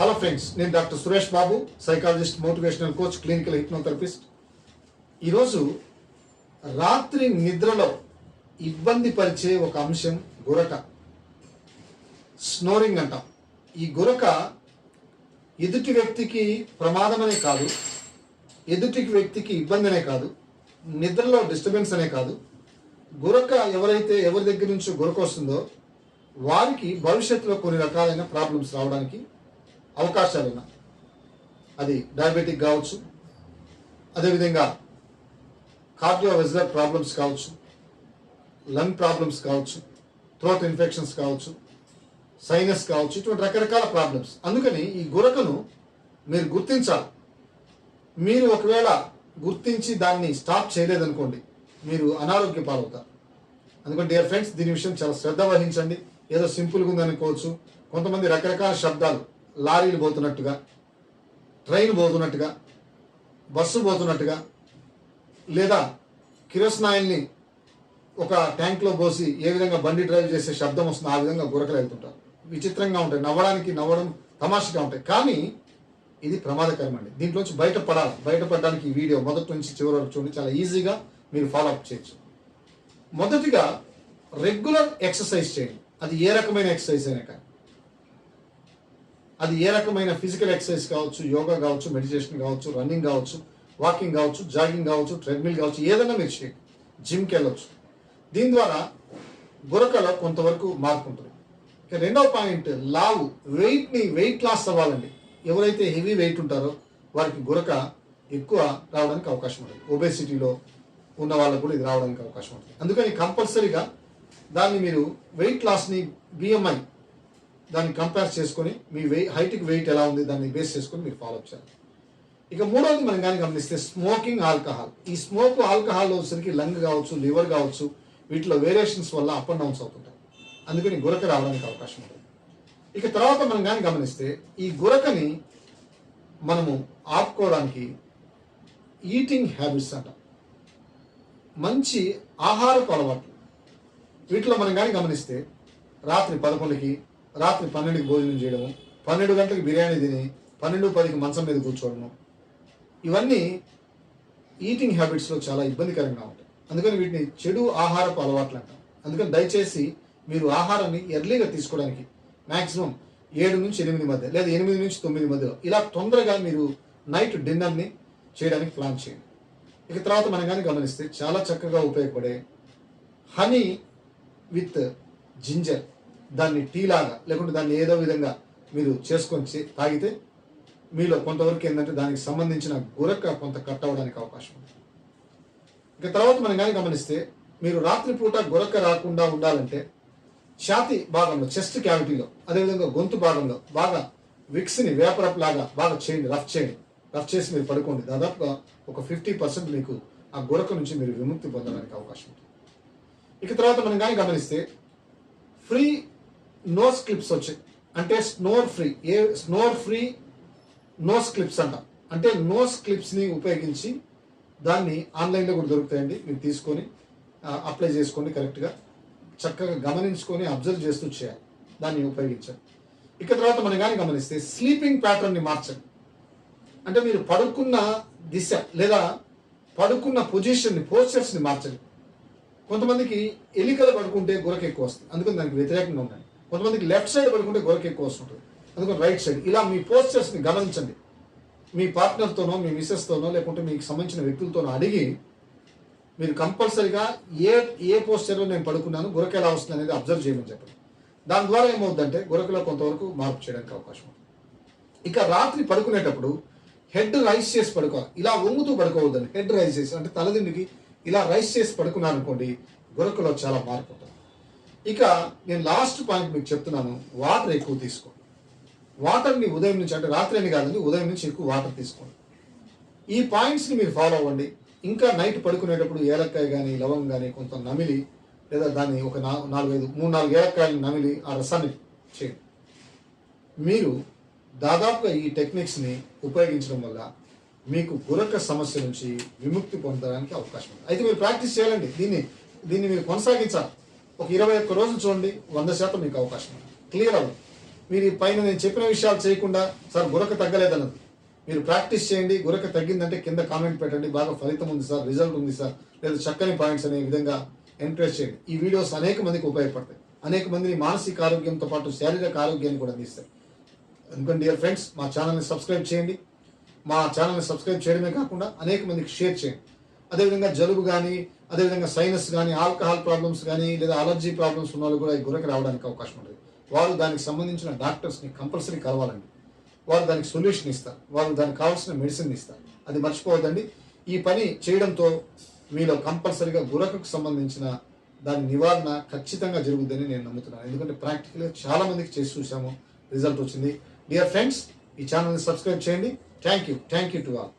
Hello friends, నేను doctor Suresh Babu, psychologist, motivational coach, clinical hypnotherapist. ఈరోజు రాత్రి నిద్రలో ఇబ్బంది పరిచే ఒక అంశం గురక, స్నోరింగ్ అంటాం. ఈ గురక ఎదుటి వ్యక్తికి ప్రమాదమనే కాదు, ఎదుటి వ్యక్తికి ఇబ్బంది అనే కాదు, నిద్రలో డిస్టర్బెన్స్ అనే కాదు. గురక ఎవరి దగ్గర నుంచి గురక వస్తుందో వారికి భవిష్యత్తులో కొన్ని రకాలైన ప్రాబ్లమ్స్ రావడానికి అవకాశాలు ఉన్నాయి. అది డయాబెటిక్ కావచ్చు, అదేవిధంగా కార్డియోవెస్కులర్ ప్రాబ్లమ్స్ కావచ్చు, లంగ్ ప్రాబ్లమ్స్ కావచ్చు, థ్రోట్ ఇన్ఫెక్షన్స్ కావచ్చు, సైనస్ కావచ్చు, ఇటువంటి రకరకాల ప్రాబ్లమ్స్. అందుకని ఈ గురకను మీరు గుర్తించాలి. మీరు ఒకవేళ గుర్తించి దాన్ని స్టాప్ చేయలేదనుకోండి, మీరు అనారోగ్య పాలవుతారు. అందుకని డియర్ ఫ్రెండ్స్, దీని విషయం చాలా శ్రద్ధ వహించండి. ఏదో సింపుల్గా ఉందనుకోవచ్చు. కొంతమంది రకరకాల శబ్దాలు, లారీలు పోతున్నట్టుగా, ట్రైన్ పోతున్నట్టుగా, బస్సు పోతున్నట్టుగా, లేదా కిరోసినాయిల్ని ఒక ట్యాంక్లో పోసి ఏ విధంగా బండి డ్రైవ్ చేసే శబ్దం వస్తుందో ఆ విధంగా గురకలు వెళ్తుంటారు. విచిత్రంగా ఉంటాయి, నవ్వడం తమాషగా ఉంటాయి. కానీ ఇది ప్రమాదకరం అండి. దీంట్లోంచి బయటపడడానికి ఈ వీడియో మొదటి నుంచి చివరి వరకు చూడండి. చాలా ఈజీగా మీరు ఫాలో అప్ చేయొచ్చు. మొదటిగా రెగ్యులర్ ఎక్సర్సైజ్ చేయండి. అది ఏ రకమైన ఎక్సర్సైజ్ అయినా కానీ, అది ఏ రకమైన ఫిజికల్ ఎక్సర్సైజ్ కావచ్చు, యోగా కావచ్చు, మెడిటేషన్ కావచ్చు, రన్నింగ్ కావచ్చు, వాకింగ్ కావచ్చు, జాగింగ్ కావచ్చు, ట్రెడ్మిల్ కావచ్చు, ఏదైనా మీరు చేయండి. జిమ్కి వెళ్ళవచ్చు. దీని ద్వారా గురకలో కొంతవరకు మార్పు ఉంటుంది. ఇక రెండవ పాయింట్, వెయిట్ లాస్ అవ్వాలండి. ఎవరైతే హెవీ వెయిట్ ఉంటారో వారికి గురక ఎక్కువ రావడానికి అవకాశం ఉంటుంది. ఒబేసిటీలో ఉన్న వాళ్ళకు కూడా ఇది రావడానికి అవకాశం ఉంటుంది. అందుకని కంపల్సరీగా దాన్ని మీరు వెయిట్ లాస్ని బిఎంఐ దాన్ని కంపేర్ చేసుకొని మీ హైట్కి వెయిట్ ఎలా ఉంది దాన్ని బేస్ చేసుకొని మీరు ఫాలో అప్ చేయాలి. ఇక మూడవది మనం కానీ గమనిస్తే స్మోకింగ్, ఆల్కహాల్. ఈ ఆల్కహాల్ వచ్చేసరికి లంగ్ కావచ్చు, లివర్ కావచ్చు, వీటిలో వేరియేషన్స్ వల్ల అప్ అండ్ డౌన్స్ అవుతుంటాయి. అందుకని గురక రావడానికి అవకాశం ఉంటుంది. ఇక తర్వాత మనం కానీ గమనిస్తే ఈ గురకని మనము ఆపుకోవడానికి ఈటింగ్ హ్యాబిట్స్ అంటాం, మంచి ఆహారపు అలవాట్లు. వీటిలో మనం కానీ గమనిస్తే రాత్రి 11కి, రాత్రి 12కి భోజనం చేయడము, 12 గంటలకు బిర్యానీ తిని 12:10కి మంచం మీద కూర్చోవడము, ఇవన్నీ ఈటింగ్ హ్యాబిట్స్లో చాలా ఇబ్బందికరంగా ఉంటాయి. అందుకని వీటిని చెడు ఆహారపు అలవాట్లు అంటాం. అందుకని దయచేసి మీరు ఆహారాన్ని ఎర్లీగా తీసుకోవడానికి మ్యాక్సిమం 7 నుంచి 8 మధ్య, లేదా 8 నుంచి 9 మధ్యలో ఇలా తొందరగా మీరు నైట్ డిన్నర్ని చేయడానికి ప్లాన్ చేయండి. ఇక తర్వాత మనం కానీ గమనిస్తే చాలా చక్కగా ఉపయోగపడే హనీ విత్ జింజర్, దాన్ని టీ లాగా లేకుంటే దాన్ని ఏదో విధంగా మీరు చేసుకొని తాగితే మీలో కొంతవరకు ఏంటంటే దానికి సంబంధించిన గురక కొంత కట్ అవ్వడానికి అవకాశం ఉంది. ఇక తర్వాత మనం కానీ గమనిస్తే మీరు రాత్రిపూట గురక రాకుండా ఉండాలంటే ఛాతీ భాగంలో, చెస్ట్ క్యావిటీలో, అదేవిధంగా గొంతు భాగంలో బాగా విక్స్ని వేపరప్ లాగా బాగా చేయండి. రఫ్ చేసి మీరు పడుకోండి. దాదాపుగా ఒక 50% మీకు ఆ గురక నుంచి మీరు విముక్తి పొందడానికి అవకాశం ఉంటుంది. ఇక తర్వాత మనం కానీ గమనిస్తే ఫ్రీ నోస్ క్లిప్స్ వచ్చాయి. అంటే స్నోర్ ఫ్రీ నోస్ క్లిప్స్ అంటాం. అంటే నోస్ క్లిప్స్ని ఉపయోగించి దాన్ని ఆన్లైన్లో కూడా దొరుకుతాయండి. మీరు తీసుకొని అప్లై చేసుకోండి. కరెక్ట్గా చక్కగా గమనించుకొని అబ్జర్వ్ చేస్తూ చేయాలి, దాన్ని ఉపయోగించాలి. ఇక తర్వాత మనం కానీ గమనిస్తే స్లీపింగ్ ప్యాటర్న్ని మార్చండి. అంటే మీరు పడుకున్న దిశ లేదా పడుకున్న పోస్చర్స్ని మార్చండి. కొంతమందికి ఎలికలు పడుకుంటే గురక ఎక్కువ వస్తుంది, అందుకని దానికి వ్యతిరేకంగా ఉండండి. కొంతమందికి లెఫ్ట్ సైడ్ పడుకుంటే గురక ఎక్కువ వస్తుంటుంది, అందుకని రైట్ సైడ్. ఇలా మీ పోస్చర్స్ని గమనించండి. మీ పార్ట్నర్తోనో, మీ మిస్సెస్తోనో, లేకుంటే మీకు సంబంధించిన వ్యక్తులతోనో అడిగి మీరు కంపల్సరీగా ఏ పోస్చర్లో నేను పడుకున్నాను, గురక ఎలా వస్తుంది అనేది అబ్జర్వ్ చేయమని చెప్పండి. దాని ద్వారా ఏమవుతుందంటే గురకలో కొంతవరకు మార్పు చేయడానికి అవకాశం ఉంటుంది. ఇక రాత్రి పడుకునేటప్పుడు హెడ్ రైస్ చేసి పడుకోవాలి. ఇలా వంగుతూ పడుకోవద్దండి. హెడ్ రైస్ చేసి అంటే తలదిండికి ఇలా రైస్ చేసి పడుకున్నాను అనుకోండి, గురకలో చాలా మార్పు ఉంటుంది. ఇక నేను లాస్ట్ పాయింట్ మీకు చెప్తున్నాను, వాటర్ ఎక్కువ తీసుకోండి. వాటర్ని ఉదయం నుంచి, అంటే రాత్రి అని కాదండి, ఉదయం నుంచి ఎక్కువ వాటర్ తీసుకోండి. ఈ పాయింట్స్ని మీరు ఫాలో అవ్వండి. ఇంకా నైట్ పడుకునేటప్పుడు ఏలక్కాయ కానీ, లవంగం కానీ కొంత నమిలి, లేదా దాన్ని ఒక 3-4 ఏలక్కాయలు నమిలి ఆ రసాన్ని చేయండి. మీరు దాదాపుగా ఈ టెక్నిక్స్ని ఉపయోగించడం వల్ల మీకు గురక సమస్య నుంచి విముక్తి పొందడానికి అవకాశం ఉంది. అయితే మీరు ప్రాక్టీస్ చేయాలండి. దీన్ని మీరు కొనసాగించాలి. ఒక 21 రోజులు చూడండి, 100% మీకు అవకాశం ఉంది. క్లియర్ అవ్వదు. మీరు ఈ పైన నేను చెప్పిన విషయాలు చేయకుండా సార్ గురక తగ్గలేదన్నది. మీరు ప్రాక్టీస్ చేయండి. గురక తగ్గిందంటే కింద కామెంట్ పెట్టండి, బాగా ఫలితం ఉంది సార్, రిజల్ట్ ఉంది సార్, లేదా చక్కని పాయింట్స్ అనే విధంగా ఎంకరేజ్ చేయండి. ఈ వీడియోస్ అనేక మందికి ఉపయోగపడతాయి. అనేక మందిని మానసిక ఆరోగ్యంతో పాటు శారీరక ఆరోగ్యాన్ని కూడా అందిస్తాయి. అందుకని డియర్ ఫ్రెండ్స్, మా ఛానల్ని సబ్స్క్రైబ్ చేయండి. మా ఛానల్ని సబ్స్క్రైబ్ చేయడమే కాకుండా అనేక మందికి షేర్ చేయండి. అదేవిధంగా జలుబు కానీ, అదేవిధంగా సైనస్ కానీ, ఆల్కహాల్ ప్రాబ్లమ్స్ కానీ, లేదా అలర్జీ ప్రాబ్లమ్స్ ఉన్న వాళ్ళు కూడా ఈ గురక రావడానికి అవకాశం ఉంటుంది. వారు దానికి సంబంధించిన డాక్టర్స్ని కంపల్సరీ కలవాలండి. వారు దానికి సొల్యూషన్ ఇస్తారు, వారు దానికి కావాల్సిన మెడిసిన్ ఇస్తారు. అది మర్చిపోవద్దండి. ఈ పని చేయడంతో మీలో కంపల్సరీగా గురకకు సంబంధించిన దాని నివారణ ఖచ్చితంగా జరుగుతుందని నేను నమ్ముతున్నాను. ఎందుకంటే ప్రాక్టికల్గా చాలా మందికి చేసి చూసాము, రిజల్ట్ వచ్చింది. డియర్ ఫ్రెండ్స్, ఈ ఛానల్ని సబ్స్క్రైబ్ చేయండి. Thank you to all.